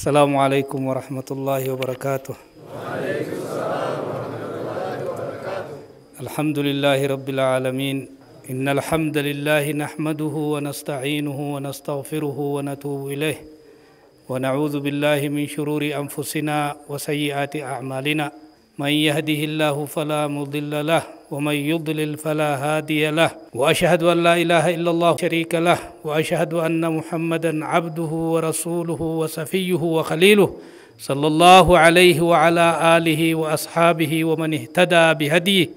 السلام عليكم ورحمة الله وبركاته. الحمد لله رب العالمين. إن الحمد لله نحمده ونستعينه ونستغفره ونتوب إليه ونعوذ بالله من شرور أنفسنا وسيئات أعمالنا. من يهده الله فلا مضل له ومن يضلل فلا هادي له، وأشهد أن لا إله إلا الله شريك له، وأشهد أن محمدا عبده ورسوله وصفيه وخليله صلى الله عليه وعلى آله وأصحابه ومن اهتدى بهديه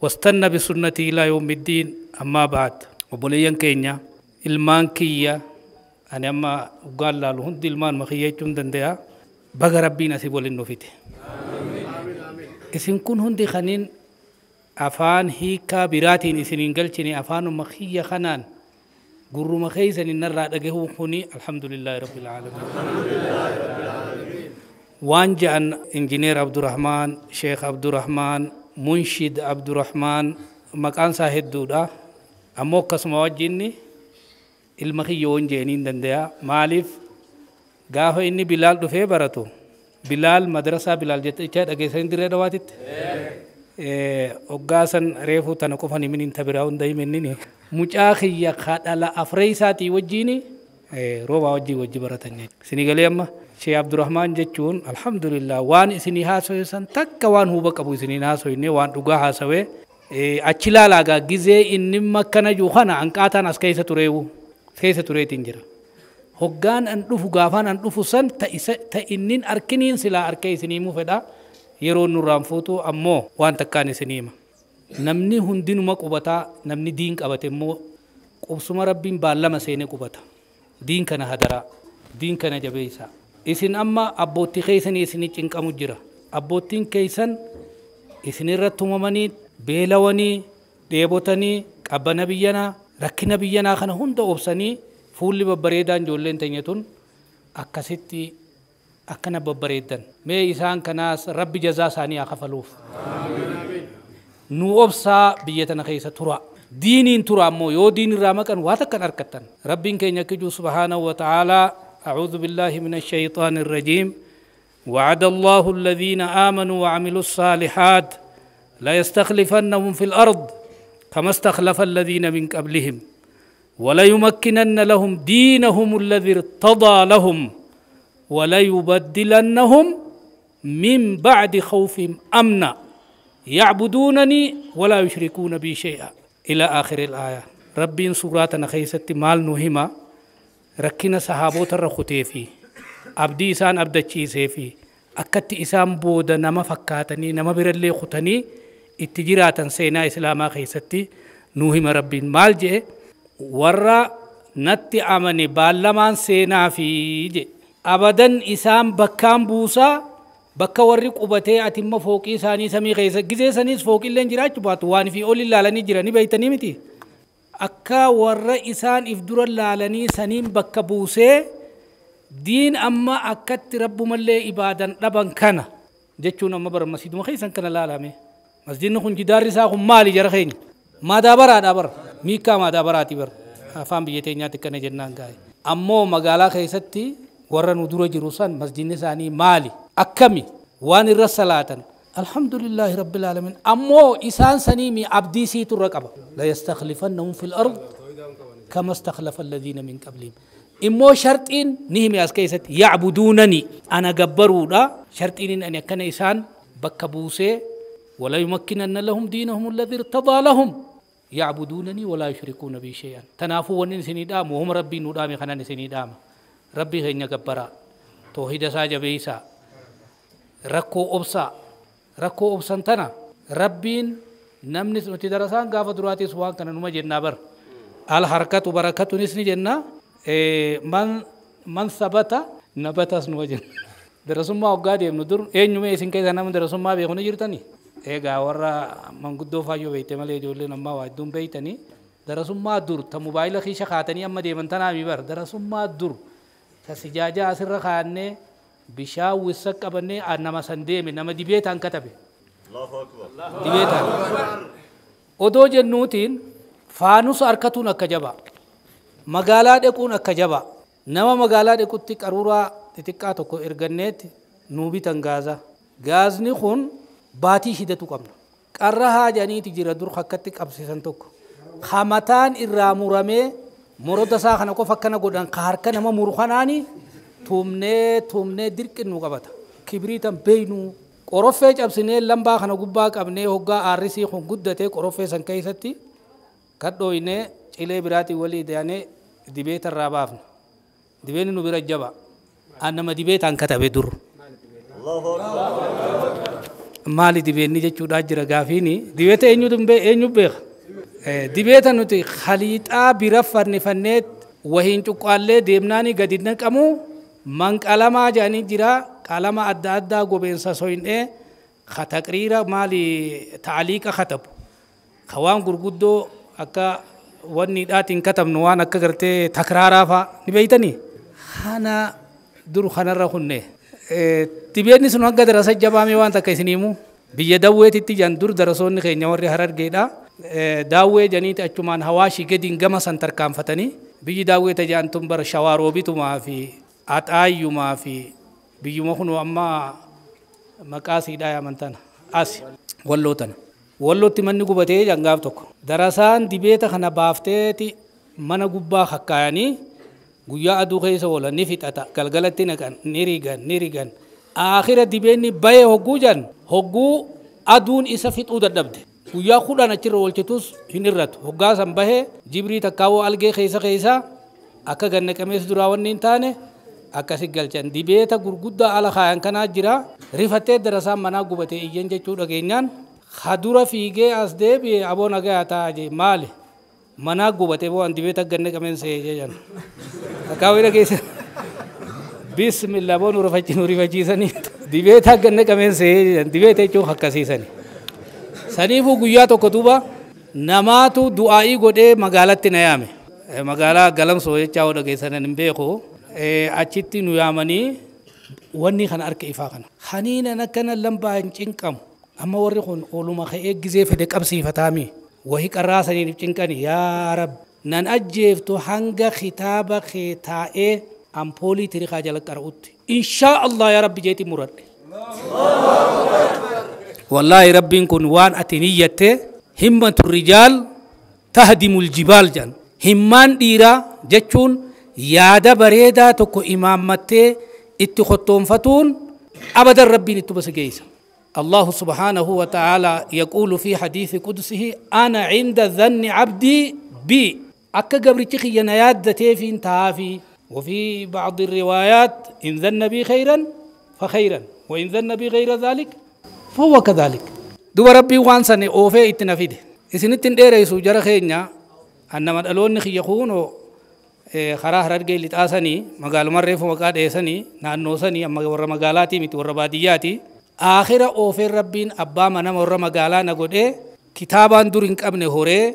واستنى بسنته إلى يوم الدين. أما بعد، وبليان كينيا ilmaan kiyya ani amma ugaan laalu hundi ilmaan makiyyachuun danda'a baga rabbiin asii waliin nufite. Isin kun hundi kaniin afaan hiikaa biraatiin isiniin galchine afaanuma kiyya kanaan gurruma keeysan innarraa dhagahuun kuni alhamdulillahi rabbil aalamiin. Waan ja'an injineer Abdurrahmaan, Sheekh Abdurrahmaan, Munshid Abdurrahmaan maqaan isaa hedduudha. Ammoo akkasuma wajjinni ilma kiyya waan jeeniin danda'a. Maaliif gaafa inni Bilaal dhufee baratu Bilaal madrasaa Bilaal jettee dhageessan dirree dhawaatitti oggaasan reefuu tana qofani min inta biraa hunda himennini mucaa kiyya kadhala afree isaatii wajjiini rooba wajji baratan isinii galee amma Sheekh Abdurrahmaan jechuun alhamdulillah waan isinii haasoysan takka waan huba qabu isinii haasoyne waan dhugaa haasawee achi laalaagaa gizee inni makkana juu kana hanqaataan as keessa tureetiin jira. Hoggaan an dhufu gaafaan an dhufu san ta innin arkiniin silaa arkee isiniimu fedha yeroo nurraan fuutu ammoo waan takkaan isiniima. Namni hundinuma qubataa namni diin qabate immoo qubsuma rabbiin baallama seene qubata. Diin kana hadaraa, diin kana jabeessaa. Isin amma abbootti keessanii isinii cinqamu jira. Abboottiin keessan isinirratti tumamanii beelawanii dheebotanii qabbana biyyanaa rakkina biyyanaa kana hunda obsanii fuulli babbareedaan ijoolleen teenyatun akkasitti akkana babbareedan mee isaan kanaas rabbi jazaa isaanii haa kafaluuf. Nu obsaa biyya tana keessa tura diiniin tura ammoo yoo diin irraa maqan waa takkan harkattan rabbiin keenya kijuu subhaanahu wa ta'aalaa أعوذ بالله من الشيطان الرجيم وعد الله الذين آمنوا وعملوا الصالحات لا يستخلفنهم في الأرض كما استخلف الذين من قبلهم وليمكنن لهم دينهم الذي ارتضى لهم وليبدلنهم من بعد خوفهم أمنا يعبدونني ولا يشركون بي شيئا إلى آخر الآية. ربي سوراتنا خيست مال نهما ركنا صحابوت الرخوتي في أبدي إسان أبدتشي سيفي أكت إسان بودا نما فكاتني نما برلي خطني اتجراتا سينا إسلاما خيستي نوهم ربي مال جي ورّا نتي أمني بالمان سينا في جي أبداً إسام بكام بوسا بكا ورّق أبتي أتم فوقي ساني سمي خيسا جزي سانيس فوقي اللين جراج باتو واني في أولي اللالاني جراني بيتني متي أكا ورّا إسان إفدر اللالاني سانين بكا بوسي دين أما أكت رب ملي إباداً ربان كان جتشون أما برا مسجد مخيسان كان لالامي مسجد نخون جدار رساهم مالي جرخين ما دابرا دابر ميكا ما دابراتي بر فام بيتي نياتي كان جنان غاي أمو مغالا خيستي ورّا ندور جروسان مسجد نساني مالي أكمي وان الرسالاتن الحمد لله رب العالمين. أمو إسان سنيمي عبدي سيتو الرقبة لا يستخلفنهم في الأرض كما استخلف الذين من قبلهم. إمو شرطين نهمي أسكيست يعبدونني أنا قبروا لا شرطين أن يكن إسان بكبوسي ولا يمكنن لهم دينهم الذي ارتضى لهم يعبدونني ولا يشركون بي شيئا. تنافوا ونن سنيدام وهم ربي نودامي خنان سنيدام ربي هنيا قبرا توحيد ساجا بيسا rakkoo obsan tana rabbiin namni nuti darasaan gaafa duraatis waan kana numa jennaa bar al harkatu barakatunis ni jenna man sabata nabatas numa jenna darasummaa waggaa deemnu dur eenyume isin keessa nama darasummaa beeku ni jirtani eegaa warra manguddoo faayyoo beeyte malee ijoolleen ammaa waa hedduun beeytanii darasummaa dur ta mobaayila kiisha kaatanii amma deeman tanaami bar darasummaa dur ta sijaajaa asirra kaannee bishaan wissa qabannee nama san deeme nama dibeetaan katabe dibeetaan odoo jennuutiin faanusa harkatuun akka jaba magaalaa dhequun akka jaba nama magaalaa dhequtti qaruuraa xixiqqaa tokko erganneetti nuu bitan gaazni kun baatii shidatu qabna qarra haajaniiti jira dur akkatti qabsiisan tokko hamataan irraa muramee moroda isaa kana qofa akkana godhan ka harka nama muru kanaani tumnee dirqinnu qabata kibriitan beeynu qoroffee cabsinee lambaa kana gubbaa qabnee hoggaa aarrisii kun guddatee qoroffee san keessatti kadhooynee cilee biraatii walii daanee dibeeta irraa baafna dibeenni nu bira jaba annama dibeetaan katabe dur maali dibeenni jechuudha jira gaafiini dibeeta eenyu beeka dibeeta nuti khaliixaa bira fannifannee wahiin cuqqaallee deemnaanii gadi naqamu manqalamaa jedhanii jira qalama adda addaa gobeensa soyinee taqriira maali taaliiqa katabu waan gurguddoo akka wanni dhaatiin katabnu waan akka gartee takraaraa fa'a ni beeytanii kana dur kanarra kunne dibeenni sun hanga darasa jabaamee waan takka isiniimu biyya daawweetitti jan dur darasoonni keenya warri harargeedha daawwee janiiti achumaan hawaashii gadiin gama san tarkaanfatanii biyyi daawweeta jaantun bara shawaaroobbitumaa fi axaayyumaa fi biyyuma kunu amma maqaasiidhaa yaamantan asi wallootana wallootti manni gubatee jangaaf tokko darasaan dibeeta kana baafteeti mana gubbaa hakkaayanii guyyaa aduu keessa oolan ni fixata galgalatti naqan ni rigan aakhira dibeenni bayee hogguu jan hogguu aduun isa fixuu dadhabde guyyaa 10 achirra oolchitus hin irratu hoggaa san bahee jibrii takkaawoo algee keessa akka gannaqamees duraa wanni hin taane akkasi galchan dibeeta gurguddaa ala kaayan kanaa jira rifattee darasaan manaa gubatee iyyan jechuu dhageenyaan hadura fiigee as deebi'e aboo nagaa taa'e maali manaa gubatee waan dibeeta gannaqameen seeyee jan takkaawoo dhageessa bismillah boonu rifachiisanii dibeeta gannaqameen seeyee jan dibeeta jechuun akkasiisanii saniifuu guyyaa tokko duuba namaatu du'aa'ii godhee magaalatti na yaame magaalaa galamsoo jechaa dhageessanan hin beeku achitti nu yaamanii wanni kana harka ifaa kana haniinan akkana lambaa hin cinqamu amma warri kun ooluma ka'ee gizee fede qabsiifataami wahii qarraasaniif cinqani yaa rab nan ajjeeftu hanga kitaaba kee taa'ee ampoolii tirikaa jala qara'utti inshaa allah yaa rabbi jeeti muradhe والله ربين كن وان أتنية همة الرجال تهدم الجبال جن همان ديرا جتشون يادا بريدا تكو إمامته اتخطون فتون أبدا ربين اتبس جيسا الله سبحانه وتعالى يقول في حديث قدسه أنا عند ظن عبدي بي أكا قبر تخي ينايات دتيفين تهافي وفي بعض الروايات إن ظن بي خيرا فخيرا وإن ظن بي غير ذلك فهو كذلك دوبا ربي وانسان اوفي اتنافيد اسنتين ديريسو جرا خينيا انما دالون خي يخونو خرا هرغي لتاسني مغال مريف مقاد اسني نانو سني اما ور مغالاتي ميت ور بادياتي اخر اوفي ربين ابا من ور مغالا نغودي كتابان دورين قبنه هوري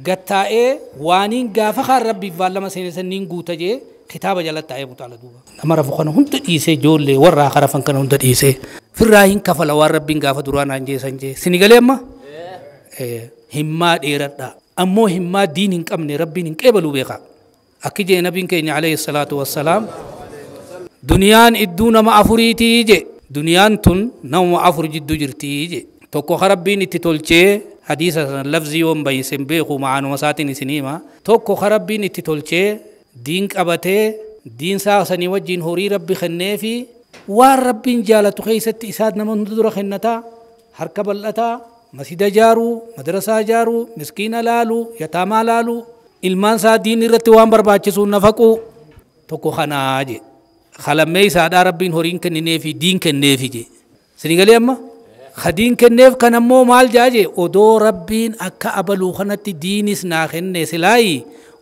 غتاي وانين غافخ ربي فالما سنين غوتاجي كتاب جلت اي متعال دوبا اما رفقنا هنت ديسه جول ور اخر فنكن هنت ديسه في الراهين كفل وار ربين غاف دوران انجي سنجي سنغالي اما همات ايردا امو همات دين قمن ربين قبلوا بيخا اكيجي نبي كين عليه الصلاه والسلام دنيان ادونا ما افريتي جي دنيان تن نو افر جدو جرتي جي توكو خربين تتولچه حديث لفظي وم بي سمبيخو معانو مساتين سنيما توكو خربين تتولچه دين قبته دين ساسني وجين هوري ربي خنيفي والرب جالت خيست إساد نمن در خنتا حركب اللتا مسجد جارو مدرسة جارو مسكين لالو يتامى لالو ilmaan isaa diin irratti waan barbaachisuun nafaqu tokko kanaaje khalammee isaadhaa rabbiin horiin kenninee fi diin kenneefi je sinigalee amma khadiin kenneef kan ammoo maal jaaje odoo rabbiin akka abaluu kanatti diinis naa kenne silaayi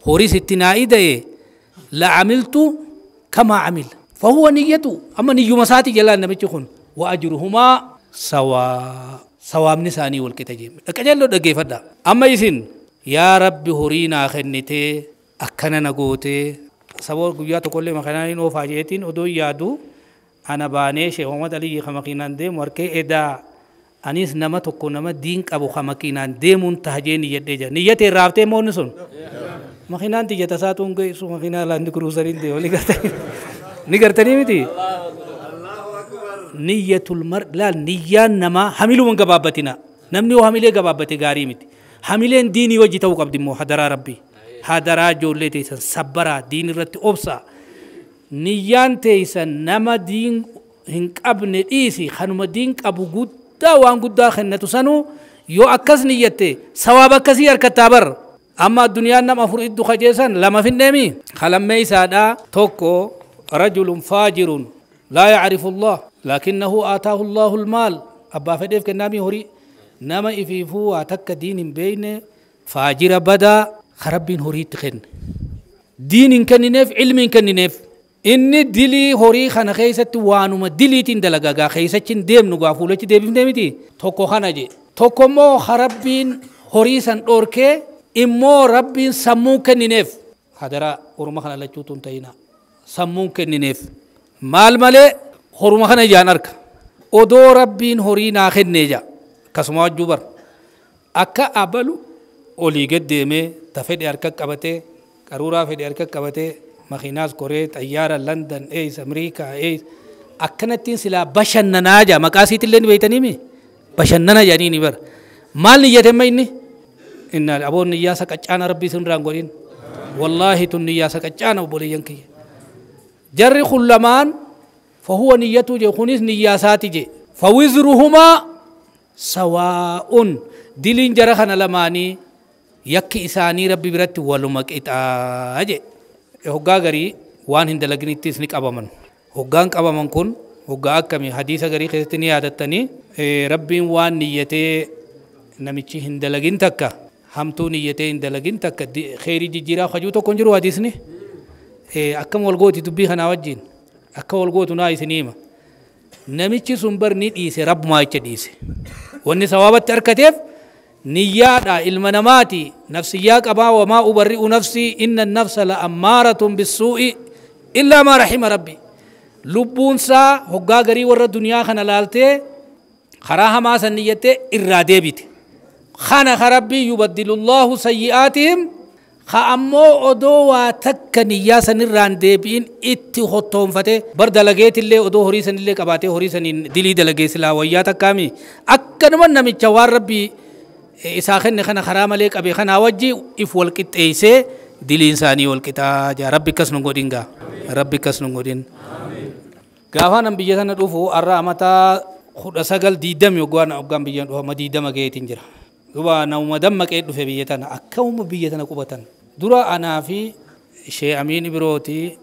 horis itti naa idaye la amiltu kama amil fahuwa niyyatu amma niyyuma saati jalaan namichi kun wa ajruhumaa sawaamni isaanii wal qixa je dhaqajallo dhageeffadha amma isin yaa rabbi horii naa kennitee akkana na gootee saboo guyyaa tokkollee makiinaan oofaa jeetiin odoo yaadu ana baanee Sheekh Muhammad Alii ka makiinaan deemu harkee edaa anis nama tokko nama diin qabu ka makiinaan deemuun tahajee niyyadhee jira niyyatee raaftee moonni sun makiinaan tiyyata saatuun geessu makiinaa laandi kuruusariin deemu نقرتني متي نية المرء لا نية نما حملو من قبابتنا نمني وحملي قبابتي غاري متي حملين ديني وجه توقف قبدمو حدرا ربي حدرا جولي تيسن صبرا دين رت أبصا نيان تيسن نما دين هنك أبن إيسي خنما دين أبو قدا وان قدا خنتو سنو يو أكس نيته سوابا كثير كتابر أما الدنيا نما فريد خجيسن لما في النمي خلما ميسادا توكو رجل فاجر لا يعرف الله لكنه آتاه الله المال أبا فديف كنامي هوري نما إفيفو أتك دين بين فاجر بدا خربين هوري تخن دين كننف علم كننف إني دلي هوري خنا خيسة وانوما دلي تندلقا خيسة ديم نقا فولة ديم نمتي توكو خنا جي توكو مو خربين هوري سن أوركي إمو ربين سمو كننف هذا أورما خنا لجوتون تينا سمو كننف مال مالي هورما خنا جانرك odoo rabbiin horii naa kennee jaa akkasuma wajjuu bar akka abalu olii gad deemee ta fedhe harka qabatee qaruuraa fedhe harka qabatee makiinaas koree xayyaara London ees Ameerikaa ees akkanattiin silaa bashannanaa jaa maqaa isiitillee ni beeytanii mi bashannana jaanii ni bar maal niyyatee ma inni inna aboon niyyaa saqaccaana rabbii sinirraan godhin wallaahi tun niyyaa saqaccaana obboleeyyan kiyya jarri kullamaan فهو نيته جي خنيس نياساتي جي فوزرهما سواء دلين جرخنا لماني يكي إساني ربي برات ولمك إتاجي هوغا غري وان هند لغني تسنك أبامن هوغان أبامن كن هوغا أكمي حديثة غري خيستني عادتني ربي وان نيته نميشي هند لغن تكا همتو نيته هند لغن تكا خيري جيجيرا خجوتو كنجرو حديثني أكم والغوتي تبي خنا وجين akka wal gootu naa isiniima namichi sun bar ni dhiise rabbumaa jecha dhiise wanni sawaabatti arkateef niyyaadha ilma namaati nafsiyyaa qabaa wamaa ubarri'u nafsii inna nafsa la ammaaratun bissuu'i illaa maa rahima rabbi lubbuunsaa hoggaa garii warra duniyaa kana laaltee karaa hamaa san niyyattee irraa deebite kana ka rabbii yubaddilullahu sayyi'aatihim خامو أدو واتكني يا سنران دبين اتخطهم فتى برد لقيت اللي أدو هريسن اللي كباتي هريسن دلي دلقي سلا وياتا كامي أكن من نمي جوار ربي إساخن خنا خرام عليك أبي خنا وجي إفول كت إيسه دلي إنساني والكتا جا ربي كسنو قدينغا ربي كسنو قدين كافان بيجانا دوفو الرامتا خد سجل ديدم يقوانا أقام بيجان وهم ديدم أجيتين جرا هو نوم دم كيد في بيجانا أكوم بيجانا كوبتان درا أنا في شيء أمين بروتي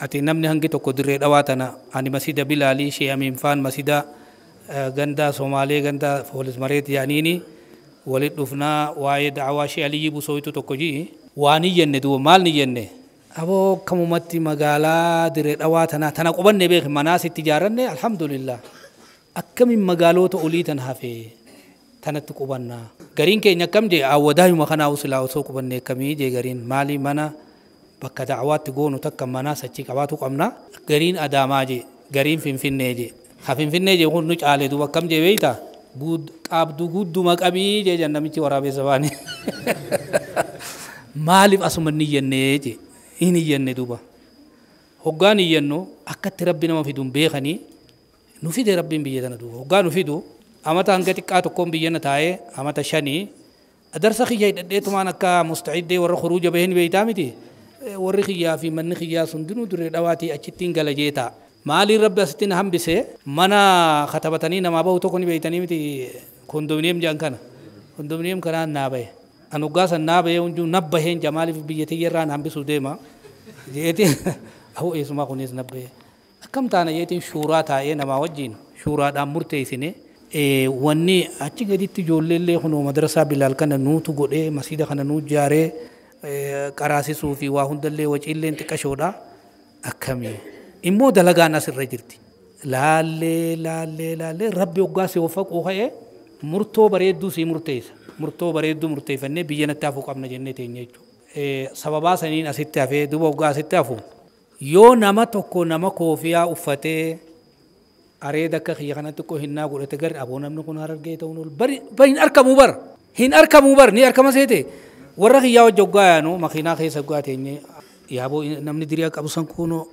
أتي نمني هنگي تو كدري دواتنا أني مسجد بلالي شيء أمين فان مسجد غندا سومالي غندا فولس مريت يعنيني ولد دفنا وايد عواشي علي بوسويتو تو كجي واني يندو مال نيجنة أبو كمومتي مقالا دري دواتنا تنا قبل نبيه مناس التجارة الحمد لله أكم من مقالو تقولي تنهافي تنت قبلنا غرين كي نكم جي أوداه مخنا وصلا وسوق بني كمي جي غرين مالي منا بك دعوات تقولوا تكم منا سچي كواتو قمنا غرين أداما جي غرين فين نيجي خفين فين نيجي يقول نج على دو بكم جي ويتا بود أبدو بود دو مك أبي جي جنة ميتي ورابي زباني مالي أسمني ينجي إني ين دوبا هقاني ينو أكتر ربنا ما في دون بيخني نفيد ربنا بيجانا دوبا هقانو في دو أما تانغتي كاتوكم بيجانا تاي أما تشاني أدرس خيّا ده تمان أكا مستعد ورا خروج بهن بيتامتي ورا خيّا في من خيّا سندنو در دواتي أشتين غلجيتا مالي رب أستين هم بسه منا خطبتني نما بهو تكوني بيتاني متي كوندومينيم جانكنا كوندومينيم كران نابه أنوغاس النابه ونجو نبهين جمالي في بيجتي يران هم بسودما جيتي أهو اسمه كونيس نبه كم تانا جيتي شورا تاي نما وجين شورا دام مرتي سنة واني أشي قدي تجول اللي خنو مدرسة بلال كنا نوتو قدي مسجد خنا نوت جاري كراسي صوفي واهند اللي وجه اللي انت كشودا أكمل إمو دلغانا سر رجرتي لا ربي وقاسي وفق وخيه مرتو بريدو سي مرتيس مرتو بريدو مرتيفني بيجنا تافو قبنا جنة نيجو سببا سنين أسيت تافه دوبا وقاسي تافو يو نما توكو نما كوفيا أفتة أريدك خيانة تكو هنا قولة تجر أبونا من كون هرب جيت ونول بين أركبوا بر هن أركبوا بر ني أركب مسيته ورا خيا وجوجا نو مخينا خي سجوا تيني يا أبو نمني دريا كابو سانكونو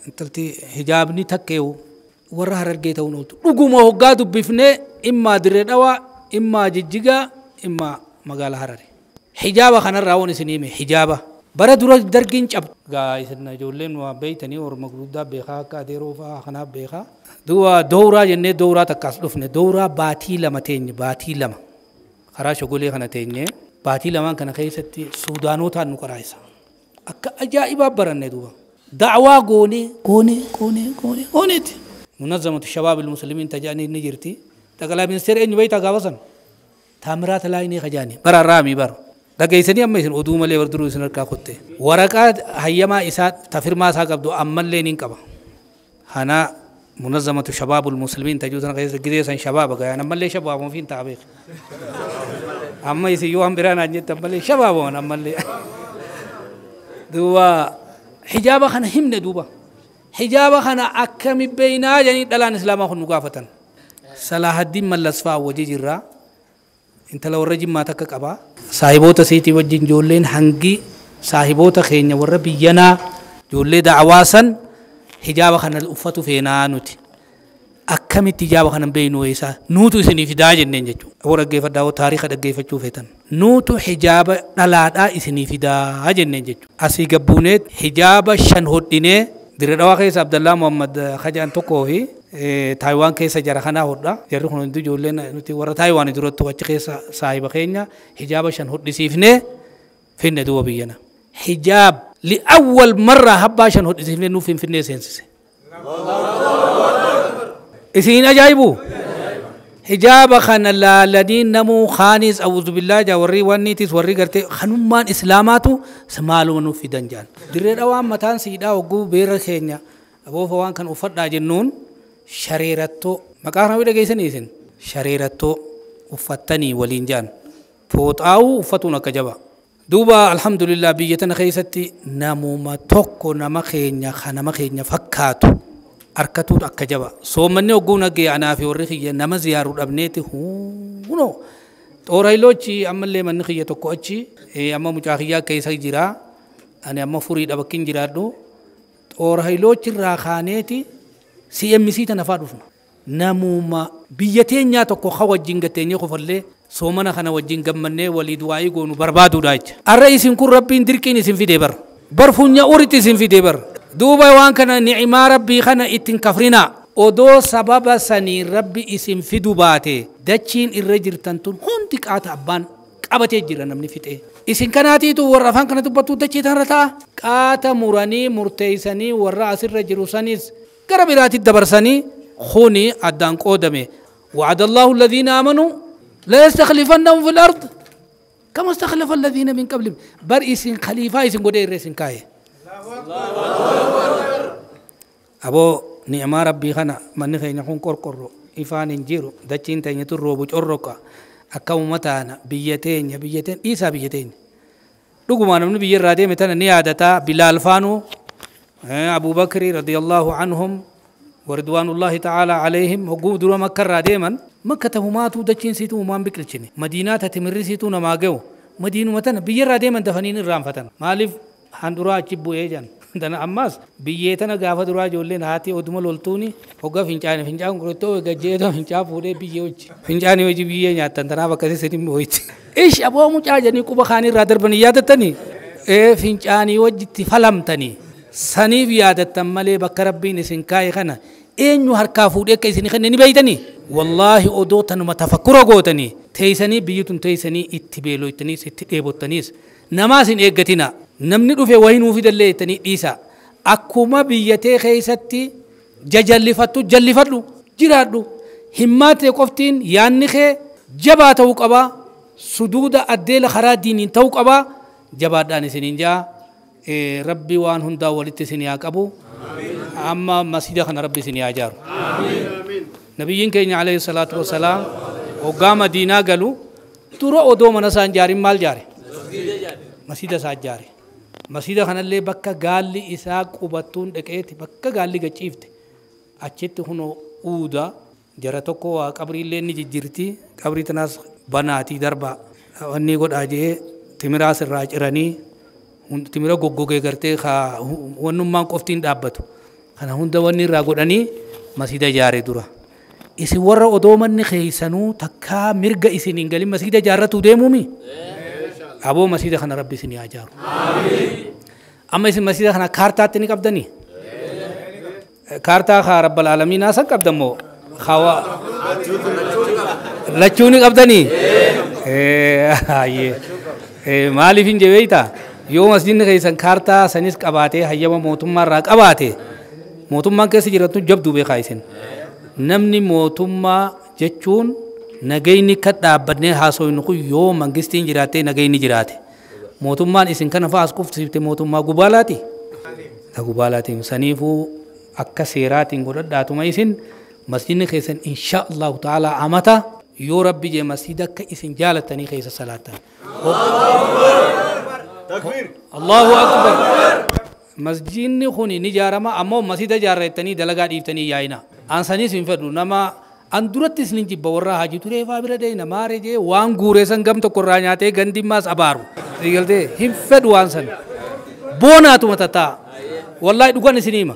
intalti hijaabni takkeewu warra harargee ta'uu nooltu dhuguma hoggaa dubbifnee immaa dirree dhawaa immaa jijjigaa immaa magaala harare hijaaba kanarraa waan isin hime hijaaba bara dura dargiin cabdu gaa isin ijoolleen waa beeytanii orma guddaa beekaa akka adeeroo fa'aa kanaaf beekaa du'a dooraa jennee dooraa takkaas dhufne dooraa baatii lama teenye baatii lama karaa shogolee kana teenye baatii lamaan kana keessatti suudaanotaan nu qaraayisa akka ajaa'ibaa baranne duuba da'waa gooneeti munazzamatu shabaab ilmuslimiin tajaajilni ni jirti ጠቅላይ ሚኒስቴር eenyu beeytaa gaafa san taamiraata laayinii kajaani bara raamii bara dhageessanii amma isin oduu malee warduruu isin harkaa kutte waraqaa hayyamaa isaa tafirmaa isaa qabdu ammallee niin qaba hanaa munazzamatu shabaabul muslimiin tajuu sana keessa gidee san shabaaba gayaan ammallee shabaaboon fiin ta'a beek amma isin yoo hambiraan aan jette ammallee shabaaboon ammallee duuba hijaaba kana himne duuba hijaaba kana akkami beeynaa janii dhalaan islaamaa kun nu gaafatan Salahaddin mallasfaa wajji jirra intala warra jimmaa takka qaba saahiboota seetii wajjin ijoolleen hangi saahiboota keenya warra biyyanaa ijoollee da'awaasan hijaaba kana uffatu feenaa nuti akkamitti hijaaba kana beeynu isaa nuutu isinii fidaa jenneen jechuudha warra dhaggeeffadhaa taariika dhaggeeffachuu feetan nuutu hijaaba dhalaadhaa isinii fidaa jenneen jechuudha asii gabbuuneet hijaaba 5 hodhinee dirree dhawaa keessa Abdallaa Muhammad Khajaan tokkoo fi Taiwan keessa jara kana hodha jarri kun hundi ijoolleen nuti warra Taiwan duratti achi keessa saahiba keenya hijaaba 5 hodhisiifnee finne duuba biyyana hijaab li awwal marra habbaa 5 hodhisiifnee nuuf finfinnee seensise isiin ajaa'ibu hijaaba kana laalanii namuu khaanis a'uudhu billaahi jaawarrii wanniitis warri gartee kanummaan islaamaatu maaluma nuuf fidan jaan dirree dhawaan mataan siidhaa hogguu beera keenya aboofa waan kan uffadhaa jennuun shareerattoo maqaa kana dhageessanii isin shareerattoo uffattanii waliin jaan fooxaa'uu uffatuun akka jaba duuba alhamdulillah biyya tana keessatti namuma tokko nama keenya fakkaatu arkatuut akka jaba soomanni hogguu nagee anaa fi warri kiyya nama ziyaaruu dhabneeti huno xoorayiloochi ammallee manni kiyya tokko achi amma mucaa kiyyaa keessa jira ani amma furii dhabakkin jiraadhu xoorayiloochi irraa kaaneeti CMC tana faa dhufna namuma biyya teenyaa tokko ka wajjin gateenyee qofallee soomana kana wajjin gammannee walii du'aayii goonu barbaaduudha jecha arra isin kun rabbiin dirqiin isin fidee bar funya uritti isin fidee bar duuba waan kana ni'imaa rabbii kana ittin kafrina odoo sababa sanii rabbi isin fidu baate dachiin irra jirtan tun hundi qaata abbaan qabatee jira namni fixee isin kanaatiitu warra afaan kana dubbattuu dachii tanarra ta'a qaata muranii murteeysanii warra asirra jiru sanis gara biraatti dabarsanii khuni addaan qoodame وعد الله الذين آمنوا لا يستخلفنهم في الأرض كما استخلف الذين من قبلهم بر إسن خليفة إسن قدير إسن كاي أبو نعمة ربي خنا من خين يكون كركرو إفان إنجيرو دچين تاني ترو بجوركا أكاو متانا بيتين إيسا بيتين لقوا ما نمني بيجر رادي مثلا نيادتا بلال فانو أبو بكر رضي الله عنهم وردوان الله تعالى عليهم وقوم دروا مكة راديما مكة هماتو دچين سيتو ومان بكرچني مدينة تتمري سيتو نماغيو مدينة متن بيجر راديما دفنين الرام فتن مالف هندرا چبو ايجان دنا أماس بيجيتنا غافة درا جولين هاتي ودمل ولتوني هوغا فنجان غرتو غجيتو فنجان فودي بيجيوچ فنجاني وجي بيجي نياتن دنا بكسي سيتم ويت ايش ابو مجاجني كوبا خاني رادر بن يادتني فنجاني وجتي فلمتني سني بيادتن ملي بكربين سنكاي خنا اينو هركا فودي كيسني خنني بيتني والله اودوتن متفكرو غوتني تيسني بيوتن تيسني اتبيلوتني ستيبوتنيس نماسين ايغتينا namni dhufe wayinuu fidallee tani dhiisa akkuma biyyatee keessatti jallifadhu jiraadhu himmaatee qoftiin yaanni kee jabaa ta'uu qaba suduuda addeela karaa diiniin ta'uu qaba jabaadhaan isiniin jaa rabbi waan hundaa walitti isin yaa qabu amma masjida kana rabbi isin yaa jaaru nabiyyiin keenya alayhi salaatu wassalaam hoggaa madiinaa galu dura odoo mana isaan jaarin maal jaare masjida isaa jaare masjida kanallee bakka gaalli isaa qubattuun dhaqeeti bakka gaalli gachiifte achitti huno uuda jara tokko waa qabriillee ni jijjirti qabrii tanaas banaatii darba wanni godhaa jee timiraas irraa ciranii timira goggogee gartee wannummaan qoftiin dhaabbatu kana hunda wanni irraa godhanii masjida ijaare dura isin warra odoo manni keessanuu takkaa mirga isin hin galin masjida ijaarratu deemumi aboo masjida kana rabbi isin yaa ijaaru amma isin masjida kana kaartaatti ni qabdanii kaartaa kaa rabbal aalamiin asan qabdamoo kawa lachuuni qabdanii maaliif hin jebeeyta yoo masjidni keessan kaartaa sanis qabaatee hayyama mootummaa irraa qabaate mootummaan keessa jiratu jabduu beekaa isin namni mootummaa jechuun nagayni ka dhaabbannee haasoynu kun yoo mangistiin jiraatee nagayni jiraate mootummaan isin kana fa'aas qufsiifte mootummaa gubaalaati gubaalaati saniifuu akka seeraatiin godhadhaatuma isin masjidni keessan insha Allahu ta'ala amata yoo rabbi jee masjida akka isin jaalatanii keessa salaatan Allahu akbar masjidni kuni ni jaarama ammoo masjida jaarratanii dalagaa dhiiftanii yaa'ina ansanis hin fedhu nama an durattis nin jibba warra haji turee faa bira deeyna maare jee waan guureessan gam tokko irraa nyaatee gandimmaas abaaru digaltee hin fedhu waan san boonaatuma tataa wallahi dhugan isinima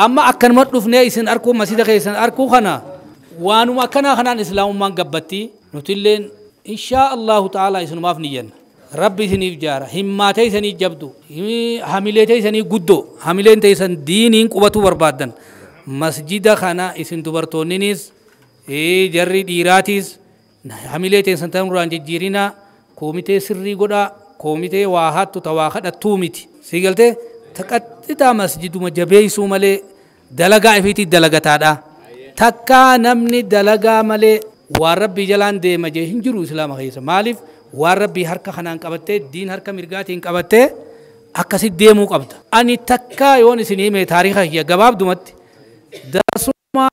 amma akkanuma dhufnee isin arkuu masjida keessan arkuu kana waanuma akkanaa kanaan islaamummaan gabbatti nutilleen inshaa Allahu ta'ala isinumaaf niyyanna rabbi isiniif jaara himmaatee isanii jabdu hamileetee isanii guddoo hamileen teessan diiniin qubatuu barbaadan masjida kana isin dubartoonninis jarri dhiiraatiis hamilee teessan ta'an duraan jijjiirina koomitee sirrii godhaa koomitee waa hattu tawaa kadhattuu miti sigaltee taqaxitaa masjiduma jabeeysuu malee dalagaa ifiitii dalagataadha takkaa namni dalagaa malee waan rabbii jalaan deema jee hin jiru islaama keessa maaliif waan rabbii harka kanaan qabattee diin harka mirgaatiin qabattee akkasit deemuu qabda ani takkaa yoon isin hime taariika kiyya gabaabdumatti darsummaa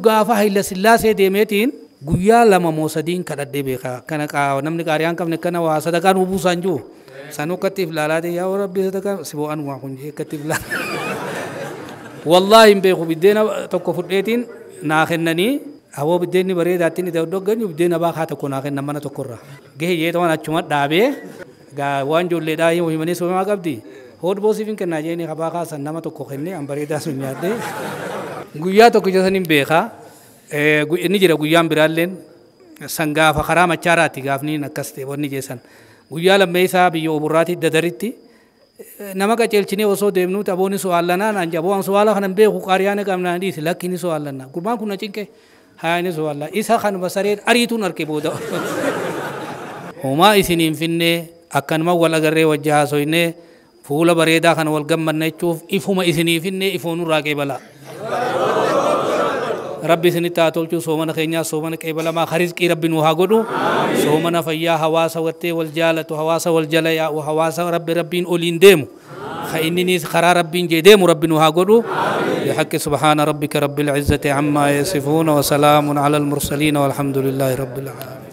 gaafa Hayila Sillaasee deemeetiin guyyaa 2 moo 3 kadhadhee beekaa kana namni qaariyaan qabne kana waa sadaqaan buusaan jiru sanuu kattiif laalaate yaa rabbi sadaqaa sibo'an waa kun jee kattiif laala wallahi hin beeku biddeena tokko fudheetiin naa kennanii awoo biddeenni bareedaattiin itti dogganyu biddeena baakaa tokko naa kennan mana tokkorra gahee jee ta'an achuma dhaabee waan ijoolleedhaa himanii soomaa qabdi hood boosiif hin kennaa jeeni baakaa san nama tokko kennee an bareedaa sun nyaadhee guyyaa tokko jasan hin beekaa inni jira guyyaan biraalleen san gaafa karaa machaaraatti gaafniin akkas ta'e wanni jeessan guyyaa lammeessaa biyya oburraatti dadaritti nama qaceelchinee osoo deemnuuti aboonni so'aallanaa naan jaboon so'aala kanan beeku qaariyaan qabnaan dhiisi lakkini so'aallanna gurbaan kun na cinqe haani so'aalla isa kanuma saree ariituun arke booda homaa isiniin finnee akkanuma wal agarree wajji haasoynee fuula bareedaa kana wal gammanna jechuuf ifuma isinii finnee ifoonurraa qeebala ربي سنتا تولچو سومن خينيا سومن قيبل ما خرزقي ربي نوها غدو سومن فيا حواس وتي والجالة حواس والجليا وحواس ربين اولين ديم خينني خرا ربين جديم ربي نوها غدو بحق سبحان ربك رب العزة عما يصفون وسلام على المرسلين والحمد لله رب العالمين